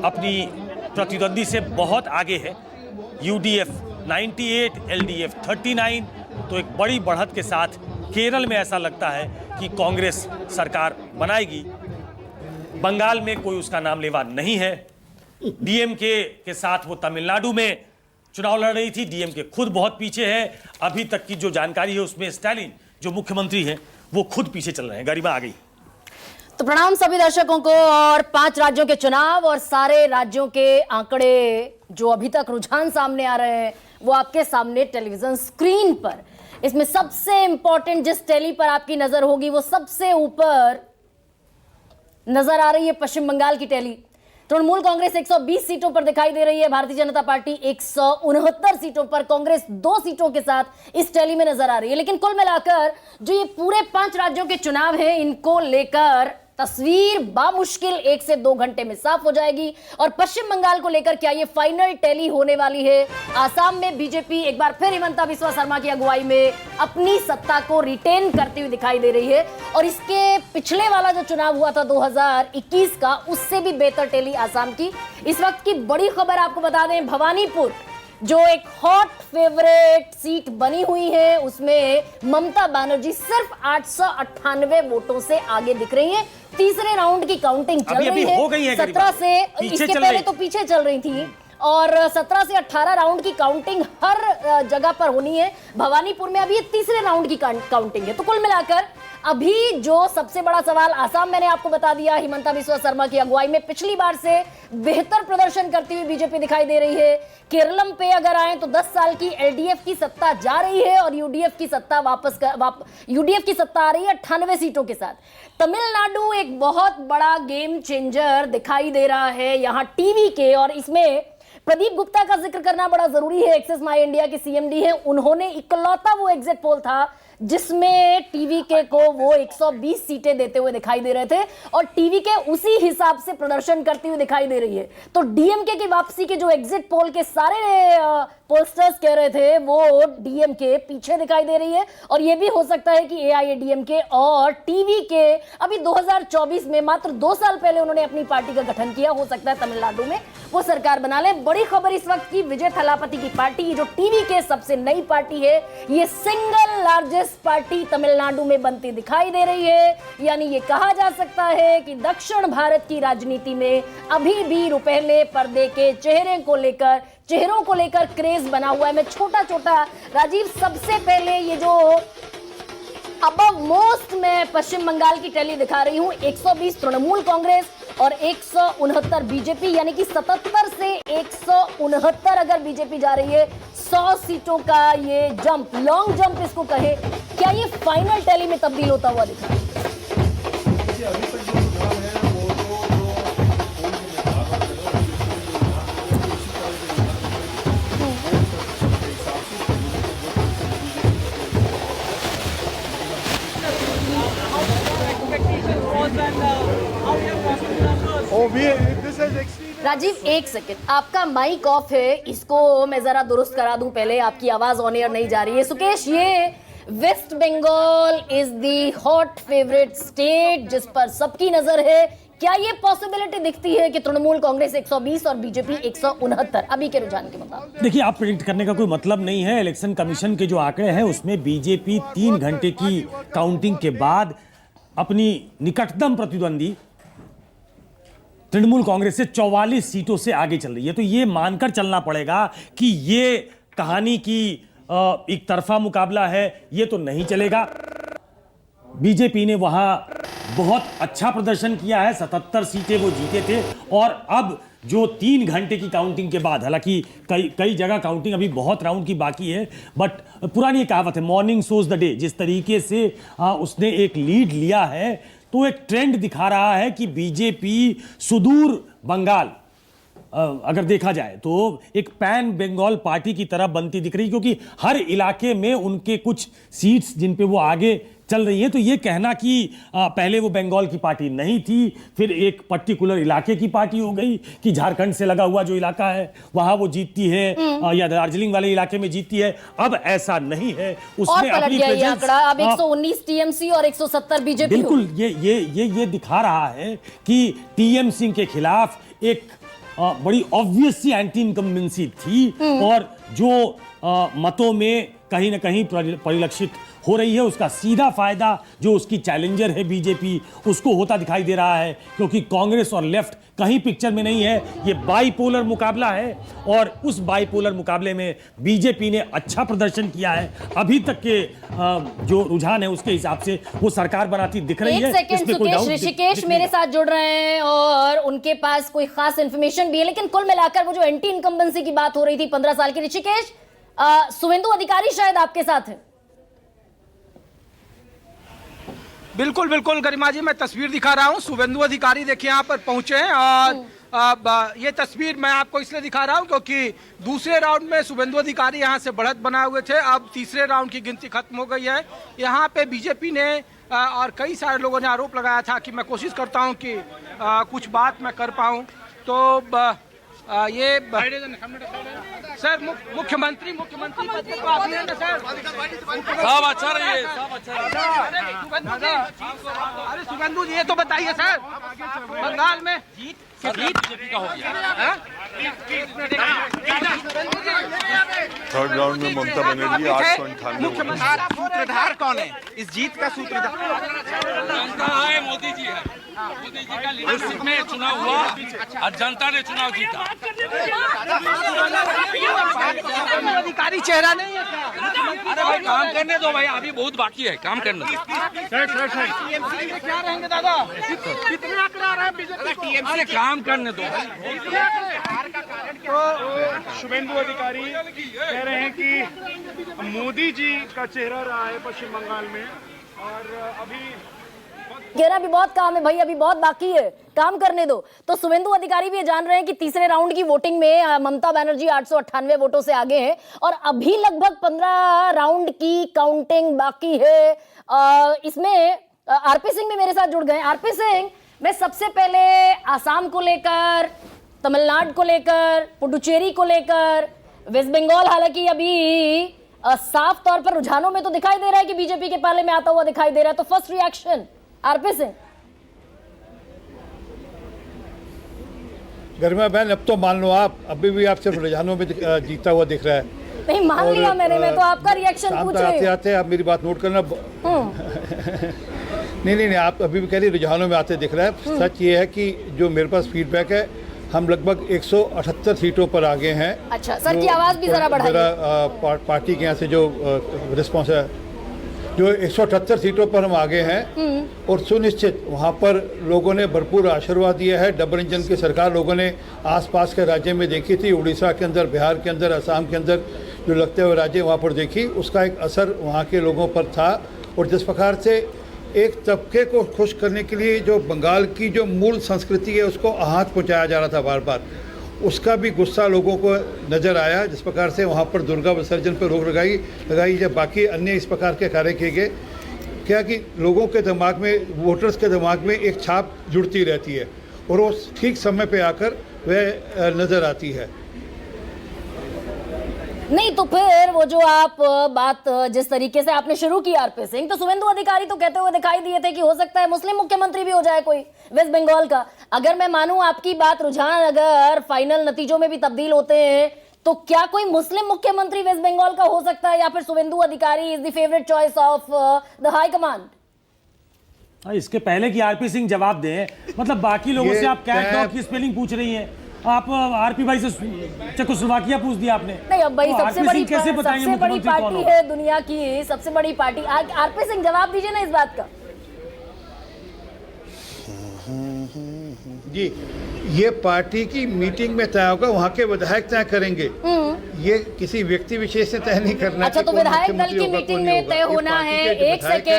अपनी प्रतिद्वंदी से बहुत आगे है। UDF 98, LDF 39। तो एक बड़ी बढ़त के साथ केरल में ऐसा लगता है कि कांग्रेस सरकार बनाएगी। बंगाल में कोई उसका नाम लेवा नहीं है। डीएमके के साथ वो तमिलनाडु में चुनाव लड़ रही थी। डीएमके खुद बहुत पीछे है। अभी तक की जो जानकारी है उसमें स्टालिन जो मुख्यमंत्री हैं वो खुद पीछे चल रहे हैं। गरिमा आ गई। तो प्रणाम सभी दर्शकों को। और 5 राज्यों के चुनाव और सारे राज्यों के आंकड़े जो अभी तक रुझान सामने आ रहे हैं वो आपके सामने टेलीविजन स्क्रीन पर। इसमें सबसे इंपॉर्टेंट जिस टेली पर आपकी नजर होगी वो सबसे ऊपर नजर आ रही है पश्चिम बंगाल की टेली। तृणमूल कांग्रेस 120 सीटों पर दिखाई दे रही है। भारतीय जनता पार्टी 169 सीटों पर, कांग्रेस 2 सीटों के साथ इस टैली में नजर आ रही है। लेकिन कुल मिलाकर जो ये पूरे 5 राज्यों के चुनाव हैं इनको लेकर तस्वीर बामुश्किल 1 से 2 घंटे में साफ हो जाएगी। और पश्चिम बंगाल को लेकर क्या ये फाइनल टैली होने वाली है? आसाम में बीजेपी एक बार फिर हिमंता बिस्वा शर्मा की अगुवाई में अपनी सत्ता को रिटेन करती हुई दिखाई दे रही है। और इसके पिछले वाला जो चुनाव हुआ था 2021 का, उससे भी बेहतर टैली आसाम की। इस वक्त की बड़ी खबर आपको बता दें, भवानीपुर जो एक हॉट फेवरेट सीट बनी हुई है उसमें ममता बनर्जी सिर्फ 898 वोटों से आगे दिख रही हैं। तीसरे राउंड की काउंटिंग चल रही है। 17 से इसके पहले तो पीछे चल रही थी और 17 से 18 राउंड की काउंटिंग हर जगह पर होनी है। भवानीपुर में अभी ये तीसरे राउंड की काउंटिंग है। तो कुल मिलाकर अभी जो सबसे बड़ा सवाल, आसाम मैंने आपको बता दिया, हिमंता बिस्वा शर्मा की अगुवाई में पिछली बार से बेहतर प्रदर्शन करती हुई बीजेपी दिखाई दे रही है। केरलम पे अगर आए तो 10 साल की एलडीएफ की सत्ता जा रही है और यूडीएफ की सत्ता यूडीएफ की सत्ता आ रही है 98 सीटों के साथ। तमिलनाडु एक बहुत बड़ा गेम चेंजर दिखाई दे रहा है यहाँ टीवी के, और इसमें प्रदीप गुप्ता का जिक्र करना बड़ा जरूरी है। एक्सेस माई इंडिया के सीएमडी हैं, उन्होंने इकलौता वो एग्जिट पोल था जिसमें टीवी के को वो 120 सीटें देते हुए दिखाई दे रहे थे और टीवी के उसी हिसाब से प्रदर्शन करती हुई दिखाई दे रही है। तो डीएमके की वापसी के जो एग्जिट पोल के सारे पोस्टर्स कह रहे थे वो डीएमके पीछे दिखाई दे रही है। और यह भी हो सकता है कि एआईएडीएमके और टीवी के अभी 2024 में मात्र 2 साल पहले उन्होंने अपनी पार्टी का गठन किया, हो सकता है तमिलनाडु में वो सरकार बना ले। बड़ी खबर इस वक्त की, विजय थलापति की पार्टी जो टीवी के सबसे नई पार्टी है, ये सिंगल लार्जेस्ट पार्टी तमिलनाडु में बनती दिखाई दे रही है। यानी ये कहा जा सकता है कि दक्षिण भारत की राजनीति में अभी भी रुपहले पर्दे के चेहरों को लेकर क्रेज बना हुआ है। मैं छोटा राजीव, सबसे पहले ये जो अबव मोस्ट मैं पश्चिम बंगाल की टैली दिखा रही हूं, 120 तृणमूल कांग्रेस और 169 बीजेपी, यानी कि 77 से 169 अगर बीजेपी जा रही है, 100 सीटों का ये जंप, लॉन्ग जंप इसको कहे, क्या ये फाइनल टैली में तब्दील होता हुआ दिख रहा है? राजीव एक सेकंड, आपका माइक ऑफ है, इसको मैं जरा दुरुस्त करा दूं पहले, आपकी आवाज ऑन एयर नहीं जा रही है। सुकेश, ये West Bengal is the hot favourite state जिस पर सबकी नजर है। क्या ये पॉसिबिलिटी दिखती है कि तृणमूल कांग्रेस 120 और बीजेपी 169 अभी के रुझान के मुताबिक? देखिए, आप प्रेडिक्ट करने का कोई मतलब नहीं है। इलेक्शन कमीशन के जो आंकड़े हैं उसमें बीजेपी 3 घंटे की काउंटिंग के बाद अपनी निकटतम प्रतिद्वंदी तृणमूल कांग्रेस से 44 सीटों से आगे चल रही है। तो ये मानकर चलना पड़ेगा कि ये कहानी की एक तरफा मुकाबला है, ये तो नहीं चलेगा। बीजेपी ने वहां बहुत अच्छा प्रदर्शन किया है, 77 सीटें वो जीते थे। और अब जो 3 घंटे की काउंटिंग के बाद, हालांकि कई जगह काउंटिंग अभी बहुत राउंड की बाकी है, बट पुरानी कहावत है मॉर्निंग सोज द डे, जिस तरीके से उसने एक लीड लिया है तो एक ट्रेंड दिखा रहा है कि बीजेपी सुदूर बंगाल अगर देखा जाए तो एक पैन बंगाल पार्टी की तरह बनती दिख रही, क्योंकि हर इलाके में उनके कुछ सीट्स जिन पे वो आगे चल रही है। तो ये कहना कि पहले वो बंगाल की पार्टी नहीं थी, फिर एक पर्टिकुलर इलाके की पार्टी हो गई कि झारखंड से लगा हुआ जो इलाका है वहां वो जीतती है या दार्जिलिंग वाले इलाके में जीतती है, अब ऐसा नहीं है। उसने अपनी प्रेजेंस, अब 119 टीएमसी और 170 बीजेपी। बिल्कुल, ये दिखा रहा है कि टीएमसी के खिलाफ एक बड़ी ऑब्वियस सी एंटी इनकम्बेंसी थी और जो मतों में कहीं ना कहीं परिलक्षित हो रही है, उसका सीधा फायदा जो उसकी चैलेंजर है बीजेपी, उसको होता दिखाई दे रहा है, क्योंकि कांग्रेस और लेफ्ट कहीं पिक्चर में नहीं है। ये बाईपोलर मुकाबला है और उस बाईपोलर मुकाबले में बीजेपी ने अच्छा प्रदर्शन किया है। अभी तक के जो रुझान है उसके हिसाब से वो सरकार बनाती दिख रही है। एक सेकंड सुकेश, ऋषिकेश मेरे साथ जुड़ रहे हैं और उनके पास कोई खास इंफॉर्मेशन भी है, लेकिन कुल मिलाकर वो जो एंटी इनकम्बेंसी की बात हो रही थी 15 साल की, ऋषिकेश शुभेंदु अधिकारी शायद आपके साथ है। बिल्कुल बिल्कुल गरिमा जी, मैं तस्वीर दिखा रहा हूँ। शुभेंदु अधिकारी देखिए यहाँ पर पहुंचे हैं और ये तस्वीर मैं आपको इसलिए दिखा रहा हूँ क्योंकि दूसरे राउंड में शुभेंदु अधिकारी यहाँ से बढ़त बनाए हुए थे। अब तीसरे राउंड की गिनती खत्म हो गई है। यहाँ पे बीजेपी ने और कई सारे लोगों ने आरोप लगाया था कि मैं कोशिश करता हूँ कि कुछ बात मैं कर पाऊँ, तो ये सर मुख्यमंत्री पद पे तो आप ही हैं ना सर? सब अच्छा रही है, सब अच्छा रही है। अरे शुभेंदु जी, ये तो बताइए सर, बंगाल में जीत बीजेपी का हो गया। थर्ड राउंड में ममता बनर्जी 898 मुख्यमंत्री सूत्रधार कौन है इस जीत का? सूत्रधार जनता है, मोदी जी है। मोदी जी का लीडरशिप में चुनाव हुआ और जनता ने चुनाव जीता। अधिकारी चेहरा नहीं है क्या? अरे भाई काम करने दो भाई, अभी बहुत बाकी है, काम करने दो। क्या रहेंगे दादा? कितने आंकड़े आ रहे हैं बीजेपी? अरे काम करने दो। तो शुभेंदु अधिकारी कह रहे हैं कि मोदी जी का चेहरा रहा है पश्चिम बंगाल में और अभी कह भी बहुत काम है भाई, अभी बहुत बाकी है, काम करने दो। तो शुभेंदु अधिकारी भी ये जान रहे हैं कि तीसरे राउंड की वोटिंग में ममता बनर्जी 898 वोटों से आगे हैं और अभी लगभग 15 राउंड की काउंटिंग बाकी है। इसमें आरपी सिंह भी मेरे साथ जुड़ गए। आरपी सिंह, मैं सबसे पहले आसाम को लेकर, तमिलनाडु को लेकर, पुडुचेरी को लेकर, वेस्ट बंगाल हालांकि अभी साफ तौर पर रुझानों में तो दिखाई दे रहा है कि बीजेपी के पाले में आता हुआ दिखाई दे रहा है, तो फर्स्ट रिएक्शन आरपी सिंह। गरिमा बहन, अब तो मान लो आप, अभी भी आप सिर्फ रुझानों में जीता हुआ दिख रहा है। नहीं मान लिया मैंने, मैं तो आपका रिएक्शन पूछ रही हूं। आते आप मेरी बात नोट करना। नहीं, आप अभी भी कह रही रुझानों में आते दिख रहा है। सच ये है कि जो मेरे पास फीडबैक है, हम लगभग 178 सीटों पर आगे हैं। अच्छा सर की आवाज भी जरा बढ़ाइए। मेरा पार्टी के यहाँ से जो रिस्पॉन्स है, जो 178 सीटों पर हम आगे हैं और सुनिश्चित वहाँ पर लोगों ने भरपूर आशीर्वाद दिया है। डबल इंजन की सरकार लोगों ने आसपास के राज्य में देखी थी, उड़ीसा के अंदर, बिहार के अंदर, असम के अंदर जो लगते हुए राज्य वहाँ पर देखी, उसका एक असर वहाँ के लोगों पर था। और जिस प्रकार से एक तबके को खुश करने के लिए जो बंगाल की जो मूल संस्कृति है उसको आहत पहुँचाया जा रहा था बार बार, उसका भी गुस्सा लोगों को नज़र आया। जिस प्रकार से वहाँ पर दुर्गा विसर्जन पर रोक लगाई जब बाकी अन्य इस प्रकार के कार्य किए गए, क्या कि लोगों के दिमाग में, वोटर्स के दिमाग में एक छाप जुड़ती रहती है और वो ठीक समय पे आकर वह नज़र आती है। नहीं तो फिर वो जो आप बात जिस तरीके से आपने शुरू की आरपी सिंह, तो शुभेंदु अधिकारी तो कहते हुए दिखाई दिए थे कि हो सकता है मुस्लिम मुख्यमंत्री भी हो जाए कोई वेस्ट बंगाल का। अगर मैं मानूं आपकी बात, रुझान अगर फाइनल नतीजों में भी तब्दील होते हैं तो क्या कोई मुस्लिम मुख्यमंत्री वेस्ट बंगाल का हो सकता है, या फिर शुभेंदु अधिकारी is the favourite choice of the high command? इसके पहले कि आरपी सिंह जवाब दें, मतलब बाकी लोगों से आप कैट डॉग की स्पेलिंग पूछ रही हैं, आप आरपी भाई से चेकोस्लोवाकिया पूछ दिया आपने। नहीं, अब भाई सबसे बड़ी पार्टी है दुनिया की, सबसे बड़ी पार्टी। आरपी सिंह जवाब दीजिए ना इस बात का। जी, ये पार्टी की मीटिंग में तय होगा, वहाँ के विधायक तय करेंगे, ये किसी व्यक्ति विशेष से तय नहीं करना। अच्छा, तो विधायक दल की मीटिंग में तय होना है। एक सेकेंड